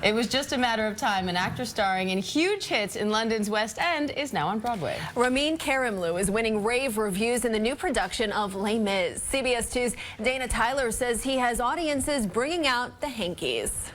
It was just a matter of time. An actor starring in huge hits in London's West End is now on Broadway. Ramin Karimloo is winning rave reviews in the new production of Les Mis. CBS 2's Dana Tyler says he has audiences bringing out the hankies.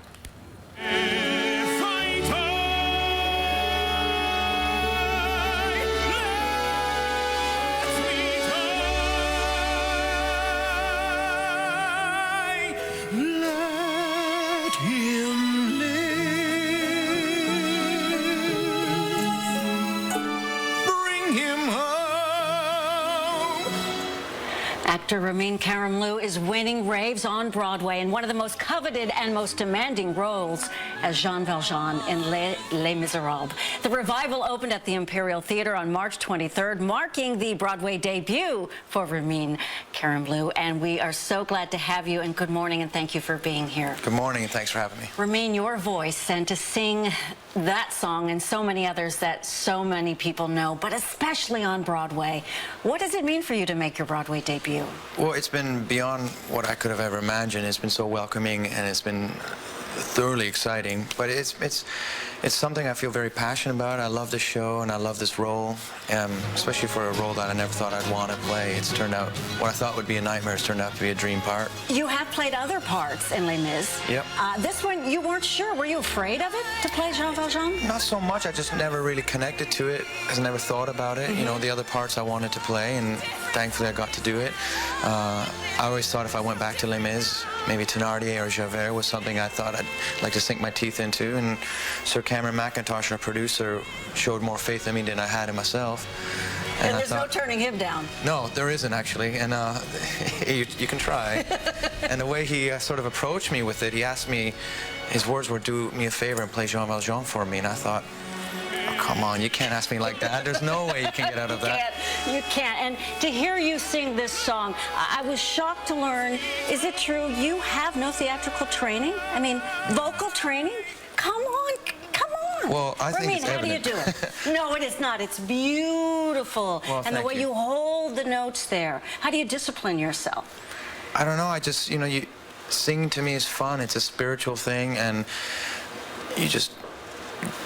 Actor Ramin Karimloo is winning raves on Broadway in one of the most coveted and most demanding roles as Jean Valjean in Les Miserables. The revival opened at the Imperial Theater on March 23rd, marking the Broadway debut for Ramin Karimloo. And we are so glad to have you, and good morning, and thank you for being here. Good morning, and thanks for having me. Ramin, your voice, and to sing that song and so many others that so many people know, but especially on Broadway. What does it mean for you to make your Broadway debut? Well, it's been beyond what I could have ever imagined. It's been so welcoming, and it's been thoroughly exciting. But it's something I feel very passionate about. I love the show, and I love this role, especially for a role that I never thought I'd want to play. It's turned out, what I thought would be a nightmare has turned out to be a dream part. You have played other parts in Les Mis. Yep. This one, you weren't sure. Were you afraid of it, to play Jean Valjean? Not so much. I just never really connected to it. I never thought about it. You know, the other parts I wanted to play, and thankfully I got to do it. I always thought if I went back to Les Mis, maybe Thénardier or Javert was something I thought I'd like to sink my teeth into. And Sir Cameron McIntosh, our producer, showed more faith in me than I had in myself. And there's no turning him down. No, there isn't, actually. And you can try. And the way he sort of approached me with it, he asked me, his words were, do me a favor and play Jean Valjean for me. And I thought, oh, come on, you can't ask me like that. There's no way you can get out of that. You can't. And to hear you sing this song, I was shocked to learn, is it true you have no theatrical training? I mean, vocal training? Come on, come on. Well, I think it's evident. How do you do it? No, it is not. It's beautiful. Well, and the way you hold the notes there. How do you discipline yourself? I don't know. I just, you know, singing to me is fun. It's a spiritual thing, and you just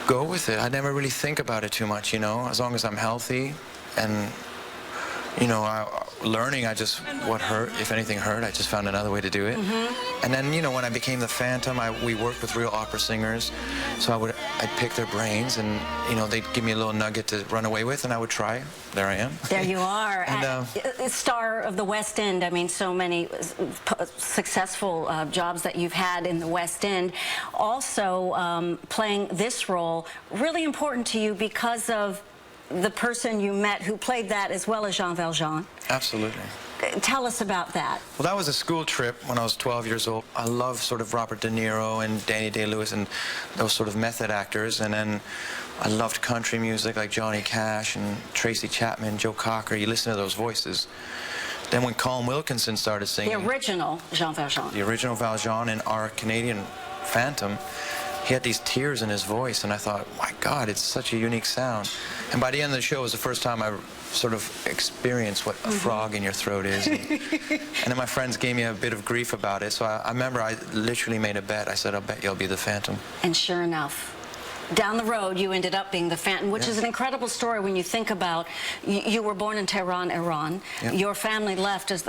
go with it. I never really think about it too much, you know, as long as I'm healthy and, you know, learning, what hurt, if anything hurt, I just found another way to do it. And then, you know, when I became the Phantom, we worked with real opera singers, so I'd pick their brains, and, you know, they'd give me a little nugget to run away with, and I would try. There I am. There you are. And, star of the West End. I mean, so many successful jobs that you've had in the West End. Also, playing this role, really important to you because of the person you met who played that as well as Jean Valjean. Absolutely. Tell us about that. Well, that was a school trip when I was 12 years old. I love sort of Robert De Niro and Danny Day-Lewis and those sort of method actors. And then I loved country music like Johnny Cash and Tracy Chapman, Joe Cocker. You listen to those voices. Then when Colin Wilkinson started singing... The original Jean Valjean. The original Valjean and our Canadian Phantom, he had these tears in his voice, and I thought, my God, it's such a unique sound. And by the end of the show, it was the first time I sort of experienced what a frog in your throat is. And then my friends gave me a bit of grief about it, so I remember I literally made a bet. I said, I'll bet you'll be the Phantom. And sure enough, down the road, you ended up being the Phantom, which is an incredible story when you think about, you were born in Tehran, Iran. Yep. Your family left as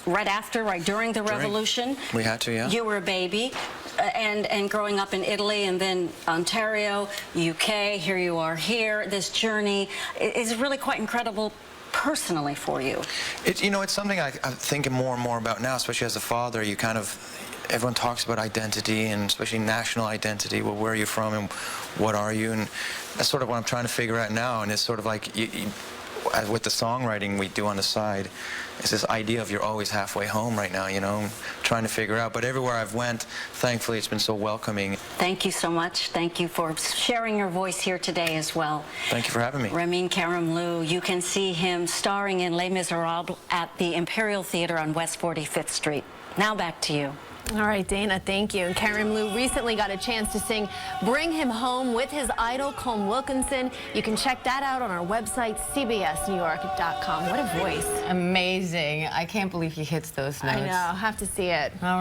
right during the revolution. We had to, yeah. You were a baby. And growing up in Italy and then Ontario, UK, here you are here. This journey is really quite incredible personally for you. You know, it's something I'm thinking more and more about now, especially as a father. You kind of, everyone talks about identity, and especially national identity. Well, where are you from and what are you? And that's sort of what I'm trying to figure out now. And it's sort of like, with the songwriting we do on the side, it's this idea of you're always halfway home right now, you know, trying to figure out. But everywhere I've went, thankfully, it's been so welcoming. Thank you so much. Thank you for sharing your voice here today as well. Thank you for having me. Ramin Karimloo, you can see him starring in Les Miserables at the Imperial Theater on West 45th Street. Now back to you. All right, Dana, thank you. And Karimloo recently got a chance to sing Bring Him Home with his idol, Colin Wilkinson. You can check that out on our website, cbsnewyork.com. What a voice. Amazing. I can't believe he hits those notes. I know. Have to see it. All right.